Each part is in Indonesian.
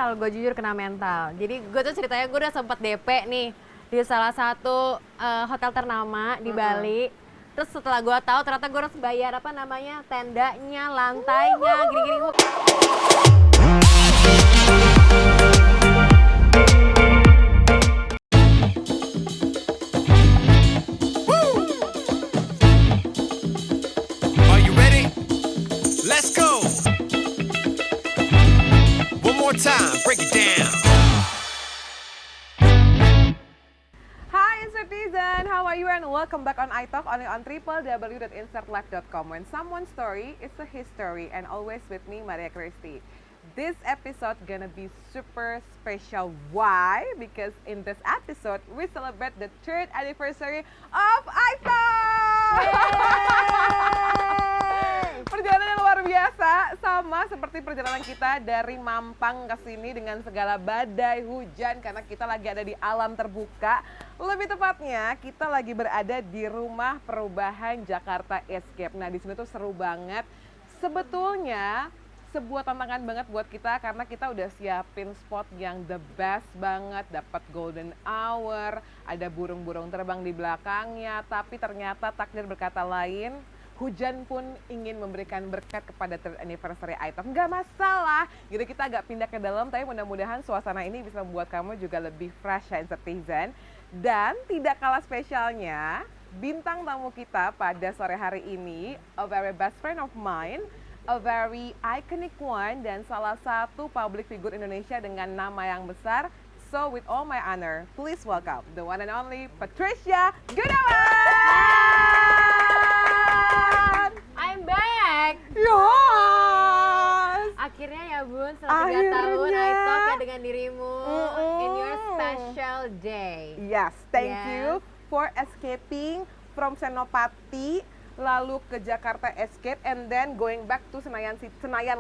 mental, gue jujur kena mental. Jadi gue tuh ceritanya gue udah sempet DP nih di salah satu hotel ternama di Bali. Terus setelah gue tahu ternyata gue harus bayar apa namanya tendanya, lantainya, gini-gini. Are you ready? Let's go. One more time, break it down. Hi Insertizen, how are you and welcome back on iTalk only on www.insertlife.com. When someone's story is a history and always with me Maria Christy. This episode gonna be super special. Why? Because in this episode we celebrate the 3rd anniversary of iTalk. Perjalanan yang luar biasa, sama seperti perjalanan kita dari Mampang ke sini dengan segala badai, hujan, karena kita lagi ada di alam terbuka. Lebih tepatnya, kita lagi berada di Rumah Perubahan Jakarta Escape. Nah, di sini tuh seru banget. Sebetulnya sebuah tantangan banget buat kita karena kita udah siapin spot yang the best banget, dapat golden hour, ada burung-burung terbang di belakangnya, tapi ternyata takdir berkata lain. Hujan pun ingin memberikan berkat kepada 3rd anniversary iTalk. Nggak masalah, jadi kita agak pindah ke dalam, tapi mudah-mudahan suasana ini bisa membuat kamu juga lebih fresh ya Insertizen. Dan tidak kalah spesialnya, bintang tamu kita pada sore hari ini, a very best friend of mine, a very iconic one, dan salah satu public figure Indonesia dengan nama yang besar. So with all my honor, please welcome the one and only Patricia Gunawan! I'm back. Yes! Akhirnya ya Bun, setelah 3 tahun Akhirnya. iTalk ya dengan dirimu in your special day. Yes, thank Yes. you for escaping from Senopati, lalu ke Jakarta Escape, and then going back to Senayan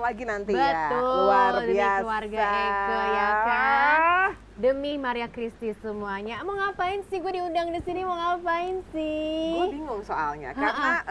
lagi nanti ya. Betul, Luar demi biasa. keluarga Eke ya kan. Demi Maria Christy semuanya. Mau ngapain sih gue diundang di sini? Mau ngapain sih? Gue bingung soalnya, karena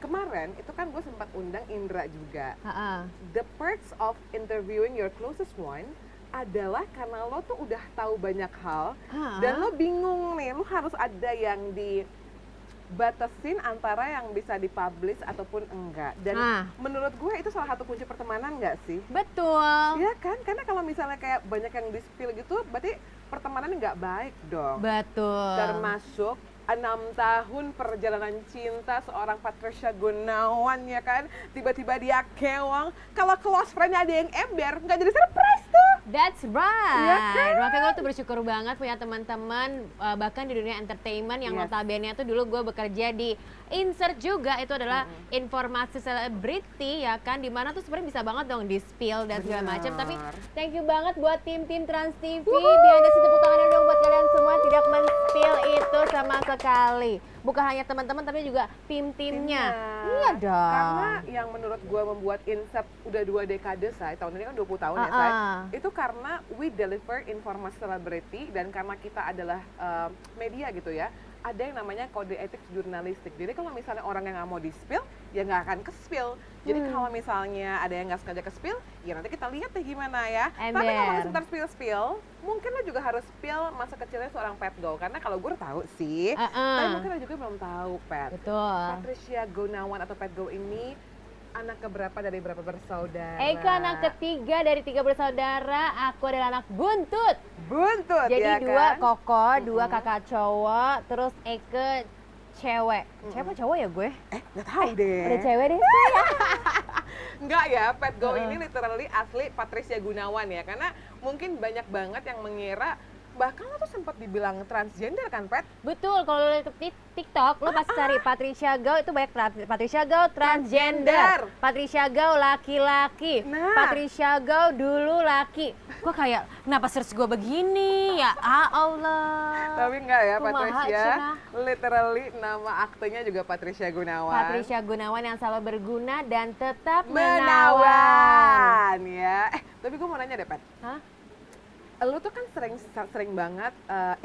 kemarin itu kan gue sempat undang Indra juga. Ha-ha. The perks of interviewing your closest one adalah karena lo tuh udah tahu banyak hal, dan lo bingung nih, lo harus ada yang dibatasin antara yang bisa dipublish ataupun enggak. Dan menurut gue itu salah satu kunci pertemanan nggak sih? Betul. Iya kan? Karena kalau misalnya kayak banyak yang di-spill gitu, berarti pertemanan nggak baik dong. Betul. Termasuk 6 tahun perjalanan cinta seorang Patricia Gunawan ya kan, tiba-tiba dia kewang, kalau close friend ada yang ember, nggak jadi surprise tuh. That's right. Iya kan? Makanya gue tuh bersyukur banget punya teman-teman bahkan di dunia entertainment yang Yes. notabene tuh dulu gue bekerja di Insert juga, itu adalah informasi selebriti ya kan, dimana tuh sebenarnya bisa banget dong di spill dan segala Benar. macam. Tapi thank you banget buat tim-tim Trans TV. Biar ada tepuk tangannya dong buat kalian semua, tidak men-spill itu sama sekali. Bukan hanya teman-teman tapi juga tim-timnya. Iya dong. Karena yang menurut gue membuat Insert udah 2 dekade say, tahun ini kan 20 tahun ya say, itu karena we deliver informasi selebriti, dan karena kita adalah media gitu ya, ada yang namanya kode etik jurnalistik. Jadi kalau misalnya orang yang nggak mau di-spill, ya nggak akan ke-spill. Jadi kalau misalnya ada yang nggak sengaja ke-spill, ya nanti kita lihat deh gimana ya. Tapi Ember. kalau sebentar spill-spill, mungkin lo juga harus spill masa kecilnya seorang Pet Go. Karena kalau gue udah tahu sih, tapi mungkin lo juga belum tahu Pet. Betul. Patricia Gunawan atau Pet Go ini anak keberapa dari berapa bersaudara? Eka anak ketiga dari 3 bersaudara, aku adalah anak buntut. Buntut Jadi ya 2 kan? koko, 2 kakak cowok, terus Eke cewek. Cewek apa cowok ya gue? Nggak tahu deh. Udah cewek deh. Enggak ya, Pet Go ini literally asli Patricia Gunawan ya. Karena mungkin banyak banget yang mengira, bahkan lo tuh sempat dibilang transgender kan, Pet? Betul, kalau lo lihat di TikTok, lo pasti cari Patricia Gao, itu banyak Patricia Gao transgender, Patricia Gao laki-laki, Nah. Patricia Gao dulu laki. Gue kayak, kenapa search gue begini? Ya Allah. Tapi enggak ya, Kumaha, Patricia. Cina? Literally nama aktenya juga Patricia Gunawan. Patricia Gunawan yang selalu berguna dan tetap menawan. Menawan ya. Tapi gue mau nanya deh, Pet. Hah? Lu tuh kan sering banget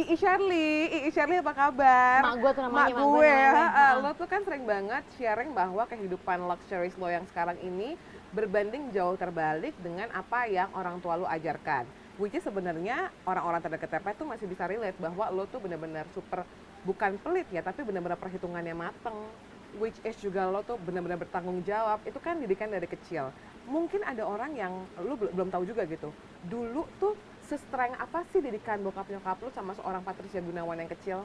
Ii Shirley apa kabar? Mak gue tuh namanya, Mak mak gue gue. namanya. Lo tuh kan sering banget sharing bahwa kehidupan luxurious lo yang sekarang ini berbanding jauh terbalik dengan apa yang orang tua lo ajarkan. Which is sebenarnya orang-orang terdekat Tepet tuh masih bisa relate bahwa lo tuh benar-benar super, bukan pelit ya, tapi benar-benar perhitungannya mateng. Which is juga lo tuh benar-benar bertanggung jawab. Itu kan didikan dari kecil. Mungkin ada orang yang lo belum tahu juga gitu. Dulu tuh se-strength apa sih didikan bokap nyokap lu sama seorang Patricia Gunawan yang kecil?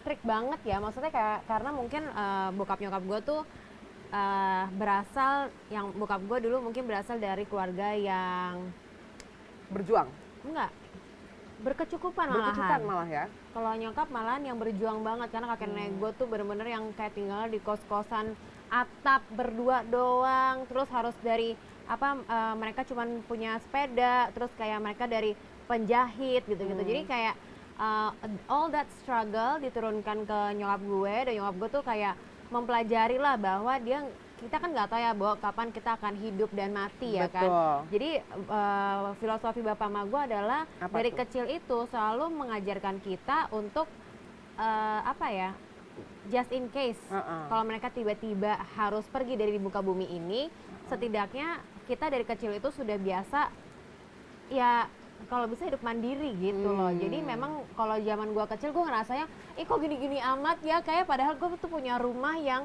Strict banget ya, maksudnya kayak karena mungkin bokap nyokap gue tuh bokap gue dulu mungkin berasal dari keluarga yang Berjuang? enggak, berkecukupan Berkecukupan malahan. malah ya? Kalau nyokap malahan yang berjuang banget, karena kakek nenek gue tuh bener-bener yang kayak tinggal di kos-kosan atap berdua doang, terus harus dari mereka cuman punya sepeda, terus kayak mereka dari penjahit gitu-gitu. Jadi kayak all that struggle diturunkan ke nyokap gue, dan nyokap gue tuh kayak mempelajari lah bahwa kita kan nggak tahu ya bahwa kapan kita akan hidup dan mati ya kan. Jadi filosofi bapak mama gue adalah Apa dari tuh? kecil itu selalu mengajarkan kita untuk just in case kalau mereka tiba-tiba harus pergi dari muka bumi ini, setidaknya kita dari kecil itu sudah biasa ya kalau bisa hidup mandiri gitu loh. Jadi memang kalau zaman gua kecil gua ngerasanya kok gini-gini amat ya, kayak padahal gua tuh punya rumah yang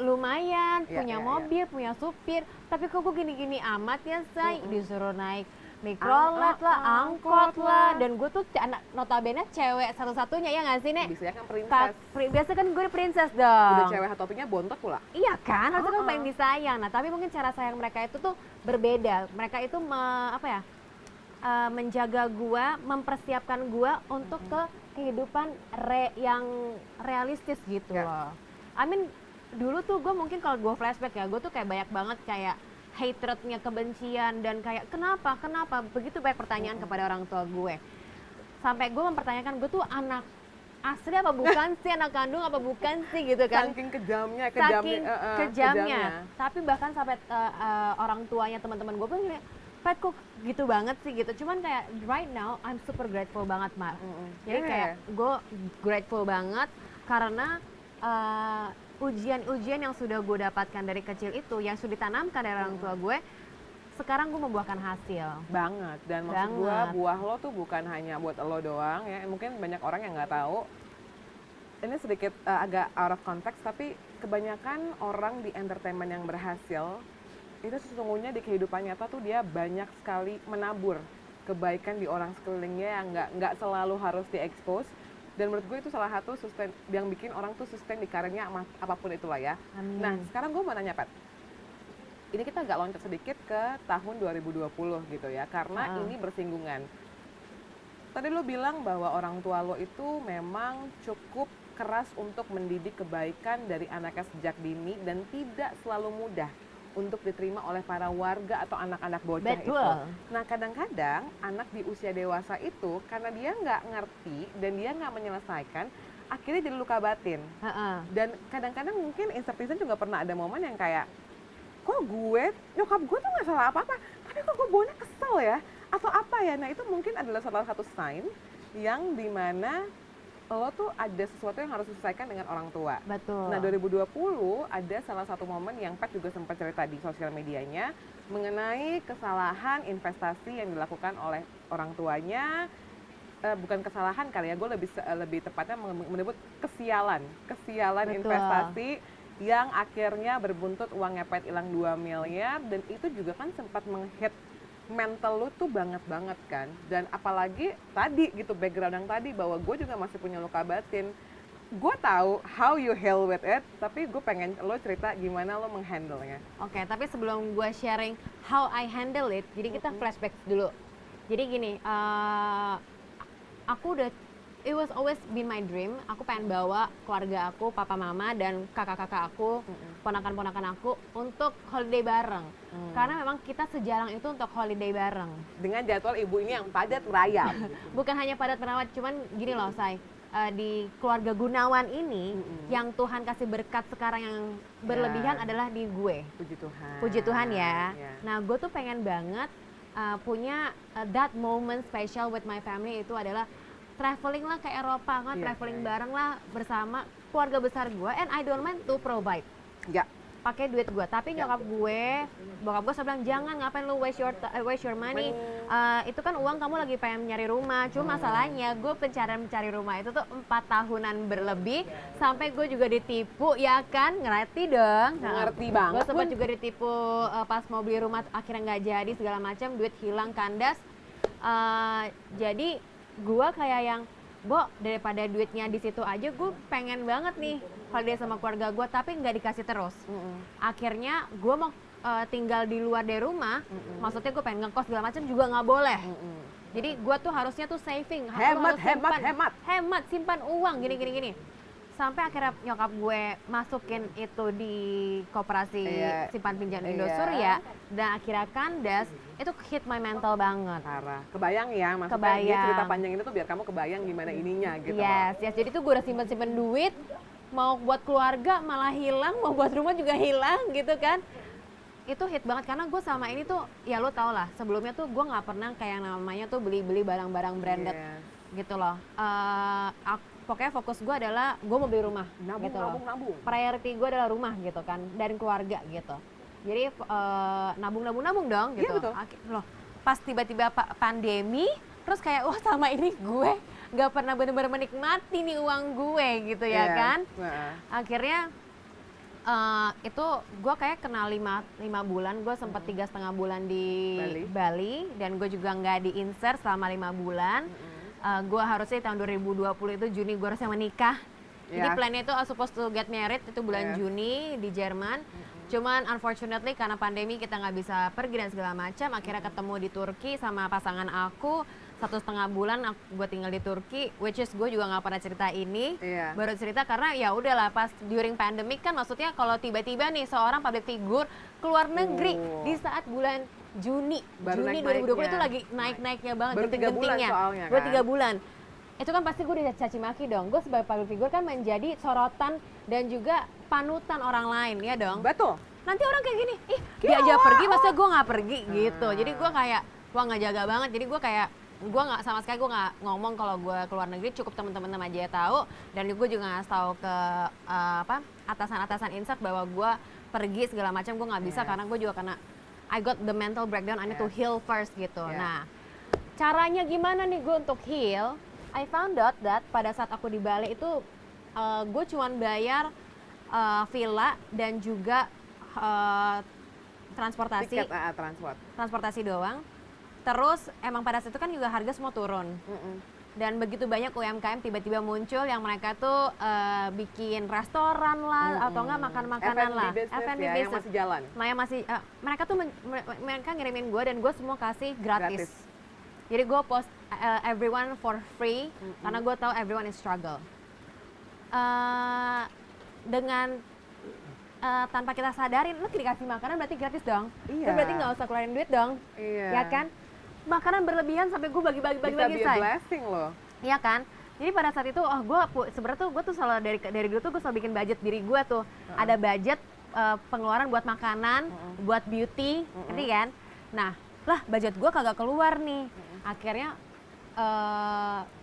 lumayan, punya mobil, punya supir, tapi kok gua gini-gini amat ya, say. Disuruh naik mikrolet lah, angkot lah, dan gue tuh anak notabene cewek satu-satunya, ya nggak sih, Nek? Biasanya kan princess. Biasa kan gue princess dong. Udah cewek satu-satunya bontot pula. Iya kan, harusnya kan paling disayang. Nah, tapi mungkin cara sayang mereka itu tuh berbeda. Mereka itu menjaga gua, mempersiapkan gua untuk ke kehidupan yang realistis gitu loh. I mean, dulu tuh gue mungkin kalau gue flashback ya, gue tuh kayak banyak banget kayak hatrednya, kebencian, dan kayak kenapa begitu banyak pertanyaan kepada orang tua gue. Sampai gue mempertanyakan, gue tuh anak asli apa bukan sih, anak kandung apa bukan sih gitu kan. Saking kejamnya, kejamnya. Tapi bahkan sampai orang tuanya teman-teman gue pun bilang, Pat kok gitu banget sih gitu. Cuman kayak right now I'm super grateful banget, Mar. Jadi kayak gue grateful banget karena ujian-ujian yang sudah gue dapatkan dari kecil itu, yang sudah ditanamkan dari orang tua gue, sekarang gue membuahkan hasil. Banget. Dan maksud gue, buah lo tuh bukan hanya buat lo doang ya. Mungkin banyak orang yang nggak tahu. Ini sedikit agak out of context, tapi kebanyakan orang di entertainment yang berhasil itu sesungguhnya di kehidupan nyata tuh dia banyak sekali menabur kebaikan di orang sekelilingnya yang nggak selalu harus diekspos. Dan menurut gue itu salah satu yang bikin orang tuh sustain di karirnya apapun itulah ya. Amin. Nah, sekarang gue mau nanya, Pat. Ini kita agak loncat sedikit ke tahun 2020 gitu ya, karena ini bersinggungan. Tadi lo bilang bahwa orang tua lo itu memang cukup keras untuk mendidik kebaikan dari anaknya sejak dini dan tidak selalu mudah untuk diterima oleh para warga atau anak-anak bocah itu. Nah, kadang-kadang anak di usia dewasa itu karena dia nggak ngerti dan dia nggak menyelesaikan, akhirnya jadi luka batin. Dan kadang-kadang mungkin Inception juga pernah ada momen yang kayak, kok nyokap gue tuh nggak salah apa-apa, tapi kok gue bawanya kesel ya, atau apa ya. Nah, itu mungkin adalah salah satu sign yang dimana lo tuh ada sesuatu yang harus diselesaikan dengan orang tua. Betul. Nah, 2020 ada salah satu momen yang Pat juga sempat cerita di sosial medianya mengenai kesalahan investasi yang dilakukan oleh orang tuanya. Bukan kesalahan kali ya, gue lebih tepatnya menyebut kesialan investasi yang akhirnya berbuntut uangnya Pat hilang 2 miliar, dan itu juga kan sempat menghit mental lu tuh banget kan. Dan apalagi tadi gitu, background yang tadi bahwa gue juga masih punya luka batin. Gue tahu how you heal with it, tapi gue pengen lo cerita gimana lo menghandle-nya. Oke, tapi sebelum gue sharing how I handle it, jadi kita flashback dulu. Jadi gini, it was always been my dream. Aku pengen bawa keluarga aku, papa mama dan kakak-kakak aku, ponakan-ponakan aku untuk holiday bareng. Karena memang kita sejarang itu untuk holiday bareng. Dengan jadwal ibu ini yang padat merayap. Bukan hanya padat merawat, cuman gini loh, Say. Di keluarga Gunawan ini, yang Tuhan kasih berkat sekarang yang berlebihan adalah di gue. Puji Tuhan. Puji Tuhan ya. Nah, gue tuh pengen banget punya that moment special with my family itu adalah traveling lah ke Eropa, kan traveling bareng lah bersama keluarga besar gue, and I don't mind to provide. Ya. Pakai duit gue, tapi bokap gue selalu bilang jangan, ngapain lu waste your money. Itu kan uang kamu lagi pengen nyari rumah. Cuma masalahnya gue mencari rumah itu tuh 4 tahunan berlebih, sampai gue juga ditipu, ya kan, ngerti dong. Ngerti banget. Gue sempat juga ditipu pas mau beli rumah, akhirnya nggak jadi segala macam, duit hilang kandas. Jadi gue kayak yang, daripada duitnya di situ aja, gue pengen banget nih holiday sama keluarga gue, tapi nggak dikasih terus. Akhirnya gue mau tinggal di luar dari rumah, maksudnya gue pengen ngekos segala macam juga nggak boleh. Jadi gue tuh harusnya tuh saving, hemat, simpan uang gini. Sampai akhirnya nyokap gue masukin itu di koperasi simpan pinjam Indosuria, dan akhirnya kandas. Itu hit my mental banget. Parah. Kebayang ya, maksudnya dia cerita panjang ini tuh biar kamu kebayang gimana ininya gitu. Yes. Jadi tuh gue udah simpen duit, mau buat keluarga malah hilang, mau buat rumah juga hilang gitu kan. Itu hit banget karena gue sama ini tuh, ya lo tau lah, sebelumnya tuh gue nggak pernah kayak namanya tuh beli barang-barang branded gitu loh. Pokoknya fokus gue adalah gue mau beli rumah gitu loh. Nabung. Priority gue adalah rumah gitu kan, dan keluarga gitu. Jadi nabung dong gitu. Iya, betul. Loh, pas tiba-tiba pandemi, terus kayak wah sama ini gue nggak pernah bener-bener menikmati nih uang gue gitu ya kan. Akhirnya itu gue kayak kena 5 bulan, gue sempat 3,5 bulan di Bali, dan gue juga nggak di-insert selama 5 bulan. Gue harusnya tahun 2020 itu Juni gue harusnya menikah. Jadi plannya itu supposed to get married itu bulan Juni di Jerman. Cuman unfortunately karena pandemi kita nggak bisa pergi dan segala macam. Akhirnya ketemu di Turki sama pasangan aku. 1,5 bulan gue tinggal di Turki, which is gue juga nggak pernah cerita ini. Baru cerita karena ya udahlah pas during pandemic kan, maksudnya kalau tiba-tiba nih seorang public figure keluar negeri di saat bulan Juni 2020 itu lagi naik-naiknya banget, genting-gentingnya. Gue 3 bulan. Itu kan pasti gue dicaci maki dong. Gue sebagai public figure kan menjadi sorotan dan juga panutan orang lain, ya dong. Betul. Nanti orang kayak gini, ih dia aja pergi, masa gue nggak pergi gitu. Jadi gue kayak, wah nggak jaga banget. Jadi gue kayak, gue nggak sama sekali gue nggak ngomong kalau gue keluar negeri, cukup teman-teman aja ya tahu. Dan gue juga nggak tahu ke atasan-atasan insert bahwa gue pergi segala macam. Gue nggak bisa karena gue juga karena I got the mental breakdown, I need to heal first gitu. Nah, caranya gimana nih gue untuk heal? I found out that pada saat aku di Bali itu gue cuman bayar villa dan juga transportasi. Tiket Transportasi doang. Terus emang pada saat itu kan juga harga semua turun. Dan begitu banyak UMKM tiba-tiba muncul yang mereka tuh bikin restoran lah atau enggak makan-makanan lah. F&B business yang masih jalan. Mereka tuh mereka ngirimin gue dan gue semua kasih gratis. Jadi gue post everyone for free karena gue tahu everyone is struggle. Dengan tanpa kita sadarin, lu dikasih makanan berarti gratis dong. Itu berarti nggak usah keluarin duit dong. Ya kan? Makanan berlebihan sampai gue bagi-bagi say. Blessing loh. Iya kan? Jadi pada saat itu, sebenarnya tuh gue tuh selalu dari dulu tuh gue selalu bikin budget diri gue tuh. Ada budget pengeluaran buat makanan, buat beauty, ngerti kan? Nah, lah budget gue kagak keluar nih. Akhirnya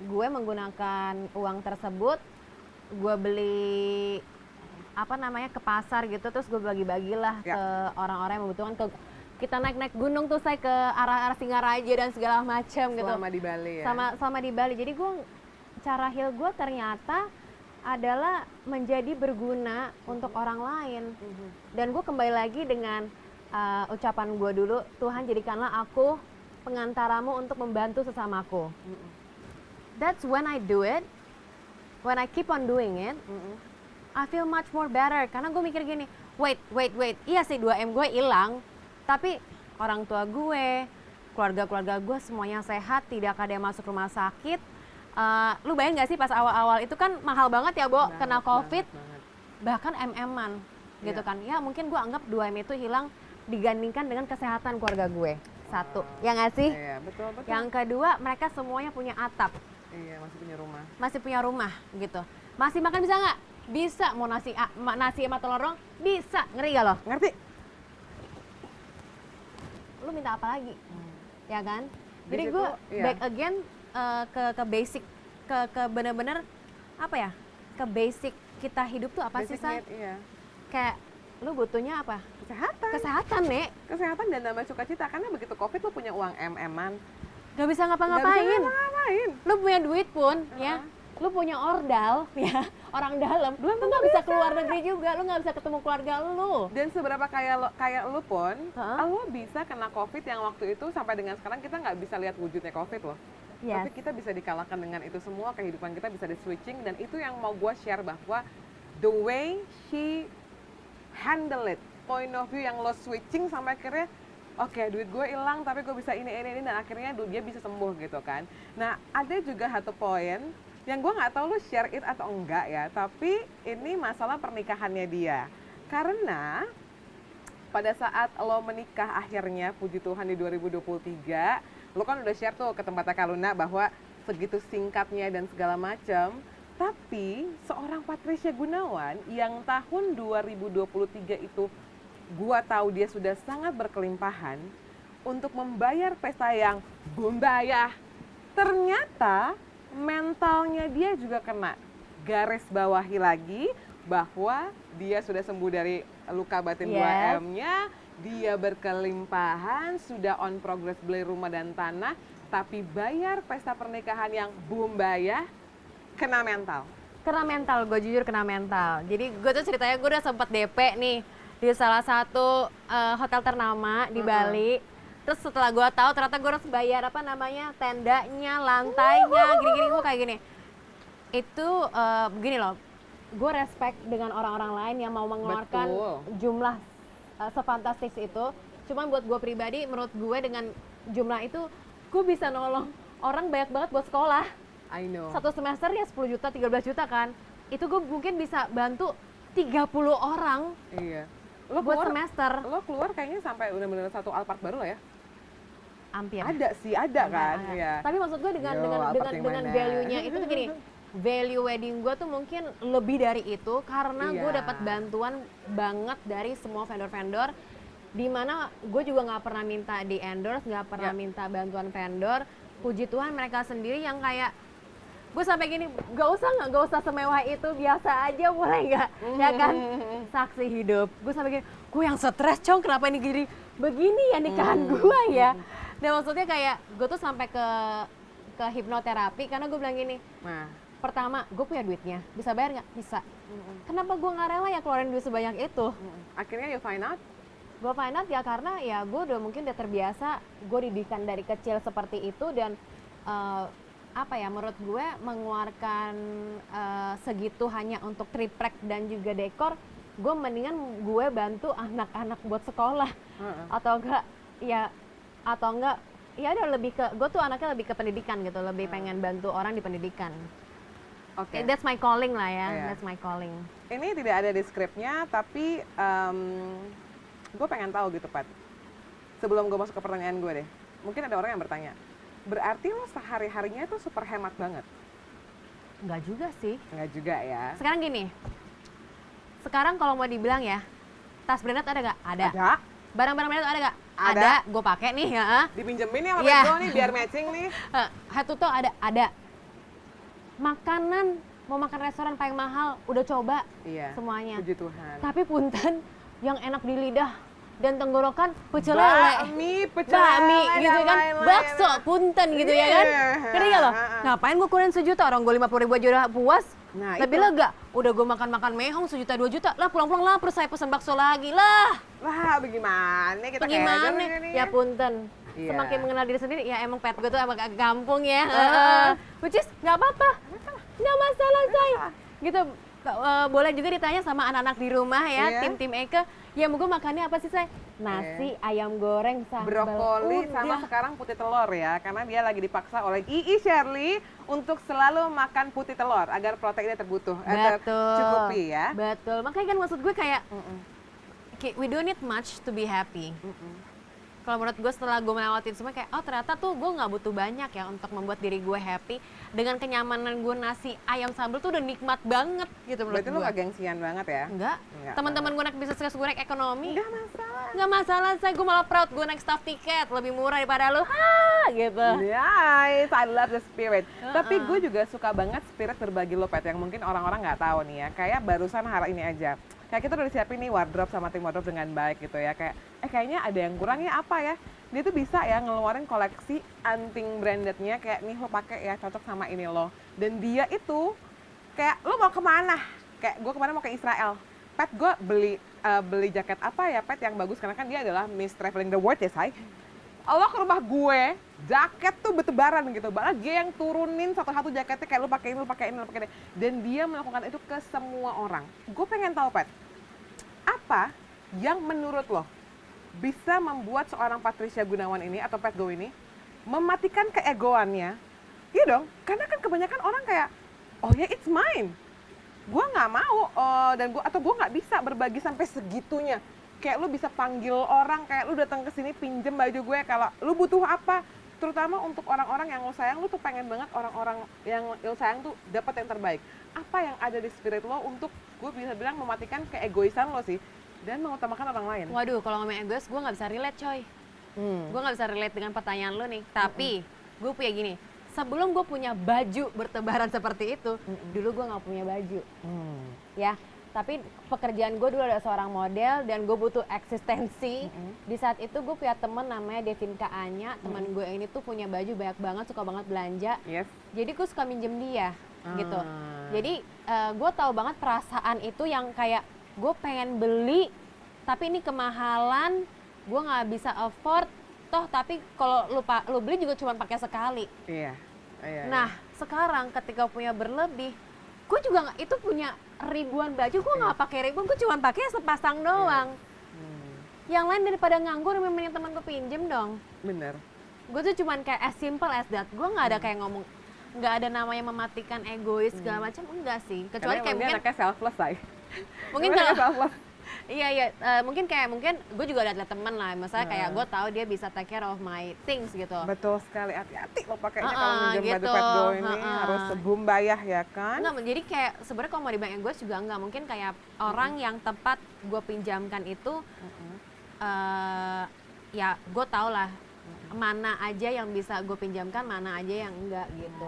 gue menggunakan uang tersebut, gue beli ke pasar gitu, terus gue bagi-bagilah ke orang-orang yang membutuhkan. Kita naik gunung tuh saya ke arah Singaraja dan segala macam gitu. Selama di Bali ya? Selama di Bali. Jadi cara heal gue ternyata adalah menjadi berguna untuk orang lain. Dan gue kembali lagi dengan ucapan gue dulu, Tuhan jadikanlah aku pengantaramu untuk membantu sesamaku. That's when I do it, when I keep on doing it, I feel much more better. Karena gue mikir gini, wait, iya sih 2M gue hilang, tapi orang tua gue, keluarga gue semuanya sehat, tidak ada yang masuk rumah sakit. Lu bayang gak sih pas awal-awal itu kan mahal banget ya, Bo, kena COVID, bahkan MM-an gitu kan. Ya mungkin gue anggap 2M itu hilang digandingkan dengan kesehatan keluarga gue. Satu, ya nggak sih? Iya, betul. Yang kedua, mereka semuanya punya atap. Iya, masih punya rumah gitu. Masih makan bisa nggak? Bisa. Mau nasi sama telur bisa. Ngeri gak lo? Ngerti. Lu minta apa lagi? ya kan? Di Jadi situ, gue iya. back again ke basic, ke bener-bener apa ya? Ke basic kita hidup tuh apa sih, Basic Say? need, iya. Kayak lu butuhnya apa? Kesehatan. Kesehatan, Nek. Kesehatan dan damai sukacita, karena begitu Covid lu punya uang MM-an. Gak bisa Nggak bisa ngapa-ngapain. ngapa-ngapain. Lu punya duit pun, ya. Lu punya ordal, ya. Orang dalam. Lu nggak bisa keluar negeri juga. Lu nggak bisa ketemu keluarga lu. Dan seberapa kayak lu pun, Hah? lu bisa kena Covid yang waktu itu sampai dengan sekarang kita nggak bisa lihat wujudnya Covid loh. Yes. Tapi kita bisa dikalahkan dengan itu semua, kehidupan kita bisa di-switching, dan itu yang mau gue share bahwa the way she handle it, point of view yang lo switching sampai akhirnya, oke, duit gue hilang tapi gue bisa ini, dan akhirnya dia bisa sembuh gitu kan. Nah, ada juga satu poin yang gue nggak tahu lo share it atau enggak ya, tapi ini masalah pernikahannya dia. Karena pada saat lo menikah akhirnya, puji Tuhan di 2023, lo kan udah share tuh ke tempatnya Kak Luna bahwa segitu singkatnya dan segala macam. Tapi seorang Patricia Gunawan yang tahun 2023 itu gua tahu dia sudah sangat berkelimpahan untuk membayar pesta yang bombayah. Ternyata mentalnya dia juga kena. Garis bawahi lagi bahwa dia sudah sembuh dari luka batin Yes. 2M-nya, dia berkelimpahan, sudah on progress beli rumah dan tanah, tapi bayar pesta pernikahan yang bombayah, kena mental. Kena mental, gue jujur kena mental. Jadi gue tuh ceritanya gue udah sempet DP nih di salah satu hotel ternama di Bali. Terus setelah gue tahu ternyata gue harus bayar apa namanya, tendanya, lantainya, gini-gini, gue kayak gini. Itu begini loh, gue respect dengan orang-orang lain yang mau mengeluarkan Betul. jumlah sefantastis itu. Cuman buat gue pribadi, menurut gue dengan jumlah itu gue bisa nolong orang banyak banget buat sekolah. I know. Satu semester ya 10 juta, 13 juta kan. Itu gue mungkin bisa bantu 30 orang Iya. buat semester. Lo keluar kayaknya sampai benar-benar satu Alphard baru lah ya. Hampir. Ada sih, ada kan. Ada. Iya. Tapi maksud gue dengan Yo, dengan Alphard yang dengan mana? value-nya itu tuh gini. Value wedding gue tuh mungkin lebih dari itu karena gue Iya. dapat bantuan banget dari semua vendor-vendor, di mana gue juga nggak pernah minta di endorse, nggak pernah Ya. minta bantuan vendor. Puji Tuhan mereka sendiri yang kayak gue sampai gini, gak usah semewah itu, biasa aja boleh nggak, ya kan? Saksi hidup. Gue sampai gini, gue yang stres cong, kenapa ini gini begini ya nikahan gue ya? Dan maksudnya kayak gue tuh sampai ke hipnoterapi karena gue bilang gini, Nah, pertama gue punya duitnya, bisa bayar nggak? Bisa. Kenapa gue nggak rela ya keluarin duit sebanyak itu? akhirnya you find out. Gue find out ya karena ya gue udah mungkin udah terbiasa, gue didikan dari kecil seperti itu dan apa ya, menurut gue mengeluarkan segitu hanya untuk triplek dan juga dekor, gue mendingan gue bantu anak-anak buat sekolah atau enggak ya udah lebih ke, gue tuh anaknya lebih ke pendidikan gitu, lebih pengen bantu orang di pendidikan. Oke. That's my calling lah ya, Iya. that's my calling. Ini tidak ada di skripnya, tapi gue pengen tahu gitu, Pat. Sebelum gue masuk ke pertanyaan gue deh, mungkin ada orang yang bertanya, berarti lo sehari-harinya tuh super hemat banget? Enggak juga sih. Enggak juga ya. Sekarang gini, sekarang kalau mau dibilang ya, tas branded ada nggak? Ada. Ada? Barang-barang branded ada nggak? Ada. Gue pakai nih ya. Dipinjemin ya sama Iya. Pedro nih biar matching nih. Head to toe ada. Makanan, mau makan restoran paling mahal, udah coba Iya. semuanya. Puji Tuhan. Tapi punten, yang enak di lidah dan tenggorokan pecel lele. Pecel Bakmi lele, gitu dan kan, lain-lain. bakso, punten gitu ya kan. Iya. Ngerti gak lo? Ngapain gue keluarin sejuta, orang gue 50.000 aja udah puas. Nah, Lebih itu. lega, udah gue makan-makan mehong sejuta 2 juta, lah pulang-pulang lapar saya pesen bakso lagi lah. Wah, bagaimana kita kayak Bagaimana? aja nih. Ya punten. Iya. Semakin mengenal diri sendiri, ya emang pet gue tuh agak gampung ya. Which is nggak apa-apa, nggak masalah say. Gitu, boleh juga ditanya sama anak-anak di rumah ya, Iya. tim-tim Eke. Ya mau gue makannya apa sih say? Nasi, ayam goreng, sambal. Brokoli sama Udah. sekarang putih telur ya, karena dia lagi dipaksa oleh Shirley untuk selalu makan putih telur agar proteinnya tercukupi ya. Betul, makanya kan maksud gue kayak we don't need much to be happy. Kalau menurut gue setelah gue melewatin semua kayak, oh ternyata tuh gue nggak butuh banyak ya untuk membuat diri gue happy. Dengan kenyamanan gue nasi ayam sambal tuh udah nikmat banget gitu menurut Berarti gue. lu gak gengsian banget ya? Enggak. Enggak Teman-teman gue naik bisnis kelas, gue naik ekonomi. Enggak masalah. Nggak masalah, gue malah proud gue naik staff tiket lebih murah daripada lu, gitu. Nice, I love the spirit. Tapi gue juga suka banget spirit berbagi lo, Pet, yang mungkin orang-orang nggak tahu nih ya. Kayak barusan hari ini aja. Kayak kita udah disiapin nih wardrobe sama tim wardrobe dengan baik gitu ya. Kayak, kayaknya ada yang kurangnya apa ya? Dia tuh bisa ya ngeluarin koleksi anting brandednya kayak nih lo pakai ya cocok sama ini lo. Dan dia itu kayak lo mau kemana? Kayak gue kemarin mau ke Israel. Pet, gue beli jaket apa ya, Pet, yang bagus karena kan dia adalah Miss Traveling the World ya, say. Allah ke rumah gue, jaket tuh bertebaran gitu. Bahkan dia yang turunin satu-satu jaketnya kayak lu pakai ini, lu pakai ini, lu pakai ini. Dan dia melakukan itu ke semua orang. Gue pengen tahu, Pet, apa yang menurut lo bisa membuat seorang Patricia Gunawan ini atau Pet Go ini mematikan keegoannya? Iya dong, karena kan kebanyakan orang kayak, oh ya it's mine. Gue nggak mau atau gue nggak bisa berbagi sampai segitunya. Kayak lu bisa panggil orang, kayak lu datang ke sini pinjem baju gue kalau lu butuh apa. Terutama untuk orang-orang yang lo sayang, lu tuh pengen banget orang-orang yang lo sayang tuh dapat yang terbaik. Apa yang ada di spirit lo untuk gue bisa bilang mematikan keegoisan lo sih dan mengutamakan orang lain? Waduh, kalau ngomong egois gue nggak bisa relate, coy. Gue nggak bisa relate dengan pertanyaan lo nih. Tapi gue punya gini, sebelum gue punya baju bertebaran seperti itu, dulu gue nggak punya baju. Ya, tapi pekerjaan gue dulu adalah seorang model dan gue butuh eksistensi. Di saat itu gue punya temen namanya Devinka Anya, teman gue ini tuh punya baju banyak banget, suka banget belanja. Yes. Jadi gue suka minjem dia gitu. Jadi gue tahu banget perasaan itu yang kayak gue pengen beli tapi ini kemahalan, gue nggak bisa afford. Toh tapi kalau lu beli juga cuma pakai sekali. Iya. Nah sekarang ketika punya berlebih, gue juga itu punya ribuan baju, gue nggak pakai ribuan, gue cuma pakai sepasang doang. Yang lain daripada nganggur, memang teman gue pinjem dong. Bener. Gue tuh cuman kayak as simple as that. Gue nggak ada kayak ngomong, nggak ada namanya mematikan egois segala macam, enggak sih. Kecuali kayak mungkin anaknya selfless, say. mungkin Emang kalau anaknya selfless. iya mungkin gue juga ada temen lah, misalnya kayak gue tahu dia bisa take care of my things gitu. Betul sekali, hati-hati lo pakainya kalau minjem baju gitu. Pet Go ini harus bumbayah ya kan? Enggak, jadi kayak sebenarnya kalau mau dibilang egois juga enggak, mungkin kayak orang yang tepat gue pinjamkan itu ya gue tau lah mana aja yang bisa gue pinjamkan, mana aja yang enggak gitu.